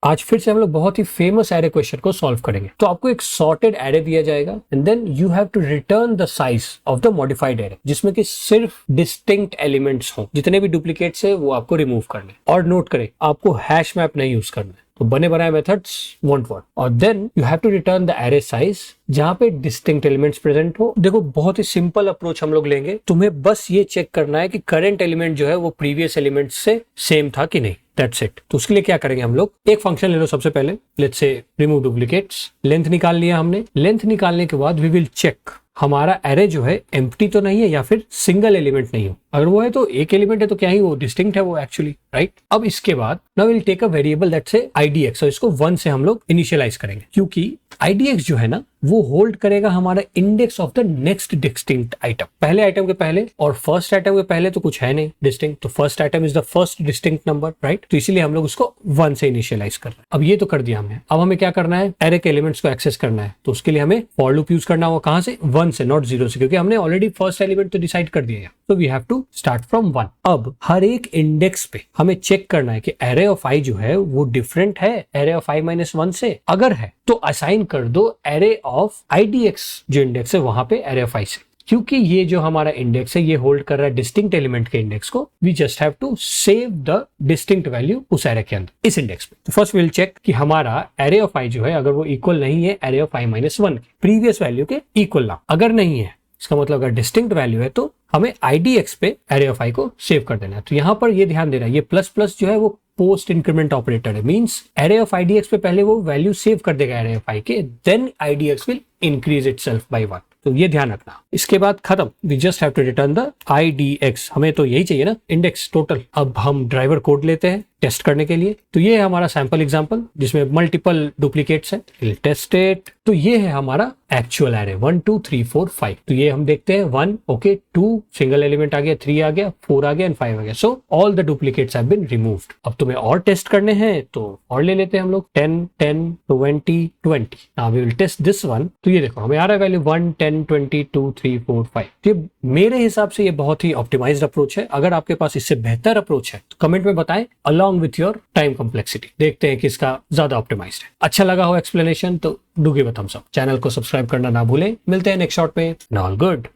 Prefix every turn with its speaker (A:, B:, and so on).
A: आज फिर से हम लोग बहुत ही फेमस एरे क्वेश्चन को सॉल्व करेंगे। तो आपको एक सॉर्टेड एरे दिया जाएगा and then you have to return the size of the modified array, जिसमें कि सिर्फ डिस्टिंक्ट एलिमेंट्स हों। जितने भी डुप्लीकेट्स है वो आपको रिमूव करने, और नोट करें आपको हैश मैप नहीं यूज करना है। तो बने बनाए मेथड्स वॉन्ट वर्क, और then you have to return the array size जहां पे डिस्टिंक्ट एलिमेंट्स प्रेजेंट हो। देखो बहुत ही सिंपल अप्रोच हम लोग लेंगे। तुम्हें बस ये चेक करना है कि करंट एलिमेंट जो है वो प्रीवियस एलिमेंट से सेम था कि नहीं। That's it। तो उसके लिए क्या करेंगे हम लोग, एक फंक्शन ले लो सबसे पहले, let's say remove duplicates. Length निकाल लिया हमने। लेंथ निकालने के बाद वी विल चेक हमारा एरे जो है एम्प्टी तो नहीं है या फिर सिंगल एलिमेंट नहीं हो। अगर वो है तो एक एलिमेंट है तो क्या ही वो डिस्टिंक्ट है वो एक्चुअली, राइट। अब इसके बाद now will take a variable that say IDX, और इसको 1 से हम लोग इनिशियलाइज करेंगे, क्योंकि IDX जो है ना वो होल्ड करेगा हमारा index of the next distinct item. पहले आइटम के पहले और फर्स्ट आइटम के पहले तो कुछ है नहीं डिस्टिंक्ट, तो first item is the first distinct number, right. तो इसीलिए हम लोग उसको 1 से इनिशियलाइज कर रहे हैं। अब ये तो कर दिया हमने। अब हमें क्या करना है, एरे के एलिमेंट्स को एक्सेस करना है। तो उसके लिए हमें फॉर लूप यूज करना होगा। कहां से, 1 से, नॉट 0 से, क्योंकि हमने ऑलरेडी फर्स्ट एलिमेंट तो डिसाइड कर दिया है। तो we have to start from 1। अब हर एक इंडेक्स पे हमें चेक करना है कि एरे ऑफ आई जो है वो डिफरेंट है एरे ऑफ i - 1 से। अगर है तो असाइन कर दो एरे ऑफ IDX जो इंडेक्स है वहां पे एरे ऑफ i से, क्योंकि ये जो हमारा इंडेक्स है ये होल्ड कर रहा है डिस्टिंक्ट एलिमेंट के इंडेक्स को। We just have to save the distinct value उस एरे के अंदर, इस इंडेक्स पे। तो फर्स्ट विल चेक कि हमारा एरे ऑफ i जो है अगर वो इक्वल नहीं है एरे ऑफ i - 1 के प्रीवियस वैल्यू के इक्वल ना। अगर नहीं है, इसका मतलब अगर डिस्टिंक्ट वैल्यू है तो हमें IDX पे एरे ऑफ i को सेव कर देना है। तो यहां पर ये ध्यान देना है, ये प्लस प्लस जो है वो पोस्ट इंक्रीमेंट ऑपरेटर है। मींस एरे ऑफ IDX पे पहले वो वैल्यू सेव कर देगा एरे ऑफ i के, then IDX will increase itself by 1। तो ये ध्यान रखना। इसके बाद खत्म, we just have to return the IDX। हमें तो यही चाहिए ना, इंडेक्स टोटल। अब हम ड्राइवर कोड लेते हैं टेस्ट करने के लिए। तो ये है हमारा सैंपल एग्जांपल जिसमें मल्टीपल डुप्लीकेट्स है। Test it. तो ये है हमारा एक्चुअल एरे 1 2 3 4 5। तो ये हम देखते हैं 1 ओके, 2 सिंगल एलिमेंट आ गया, 3 आ गया, 4 आ गया एंड 5 आ गया। So all the duplicates have been removed. अब तुम्हें और टेस्ट करने हैं तो और ले लेते हैं हम लोग 10 10 20 20। Now we will test this one. तो ये देखो हमें आ रहा है वैल्यू 1 10 20 2 3 4 5। तो ये मेरे हिसाब से ये बहुत ही ऑप्टिमाइज्ड अप्रोच है। अगर आपके पास इससे बेहतर अप्रोच है तो कमेंट में बताएं along with your time complexity. देखते हैं किसका ज्यादा ऑप्टिमाइज्ड है। अच्छा लगा हो एक्सप्लेनेशन तो do give a thumbs up. Channel को सब्सक्राइब करना ना भूलें। मिलते हैं नेक्स्ट शॉट में। All good.